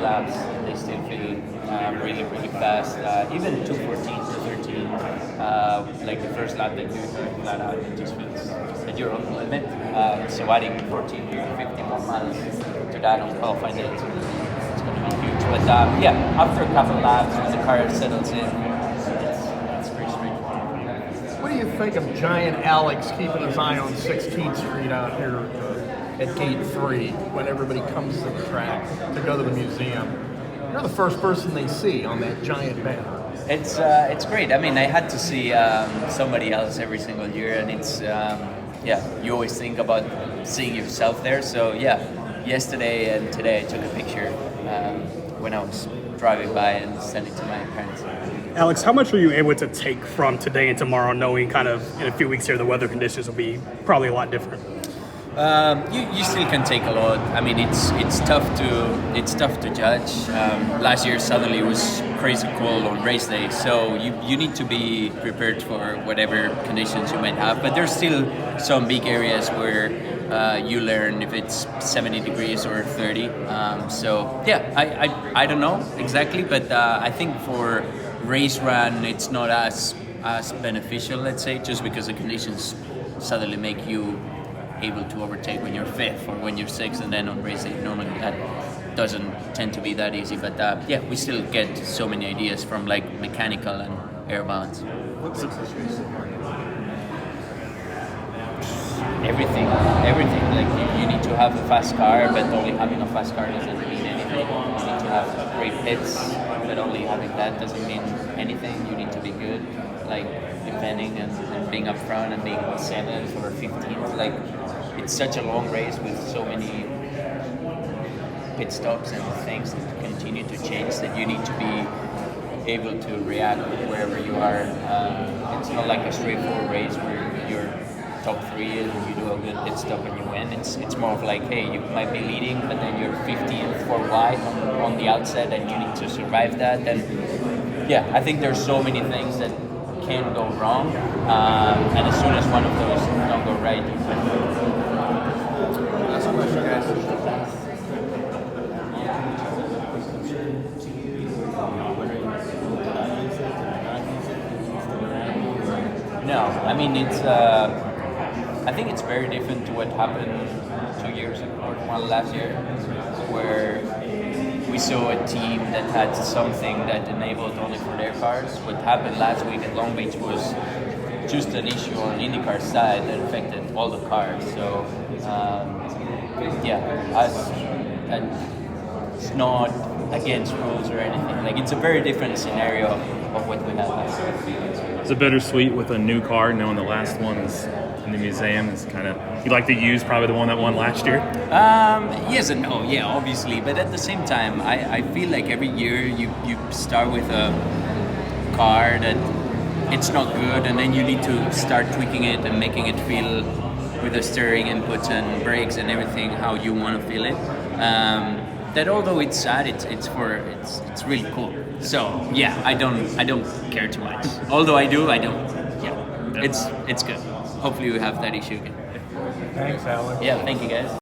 laps, they still feel really, really fast. Even 2:14, 2:13, like the first lap that you heard flat out, it just feels that you're on the limit. So adding 14 to 50 more miles to that on qualifying day, it's going to be huge. But yeah, after a couple laps, when the car settles in, it's pretty straightforward. What do you think of Giant Alex keeping his eye on 16th Street out here at Gate 3 when everybody comes to the track to go to the museum? You're the first person they see on that giant banner. It's great. I mean, I had to see somebody else every single year, and it's you always think about seeing yourself there. So yeah, yesterday and today I took a picture when I was driving by and sent it to my parents. Alex, how much were you able to take from today and tomorrow, knowing kind of in a few weeks here the weather conditions will be probably a lot different? You still can take a lot. I mean, it's tough to judge. Last year suddenly it was crazy cold on race day, so you need to be prepared for whatever conditions you might have. But there's still some big areas where you learn if it's 70 degrees or 30. So yeah, I don't know exactly, but I think for race run it's not as beneficial, let's say, just because the conditions suddenly make you able to overtake when you're fifth or when you're sixth, and then on race day normally that doesn't tend to be that easy. But yeah, we still get so many ideas from like mechanical and air balance. Everything. Like you need to have a fast car, but only having a fast car doesn't mean anything. You need to have great pits, but only having that doesn't mean anything. You need to be good, like defending and being up front and being 7th or 15th. Like, it's such a long race with so many pit stops and things that continue to change that you need to be able to react wherever you are. It's not like a straightforward race where you're top 3 and you do a good pit stop and you win. It's more of like, hey, you might be leading, but then you're 15th for wide on the outside and you need to survive that. And yeah, I think there's so many things that can go wrong, and as soon as one of those don't go right, you win. Last question, guys. No, I mean it's. I think it's very different to what happened 2 years ago, or last year, where we saw a team that had something that enabled only for their cars. What happened last week at Long Beach was just an issue on IndyCar side that affected all the cars. So it's not against rules or anything. Like, it's a very different scenario of what we had last year. Is it bittersweet with a new car, knowing the last one is in the museum? Is kind of, you like to use probably the one that won last year? Yes and no, yeah, obviously. But at the same time, I feel like every year you start with a car that it's not good, and then you need to start tweaking it and making it feel, with the steering inputs and brakes and everything, how you want to feel it. That although it's sad, it's really cool. So yeah, I don't care too much. Although I do, I don't. Yeah, it's good. Hopefully we have that issue again. Thanks, Alex. Yeah, thank you guys.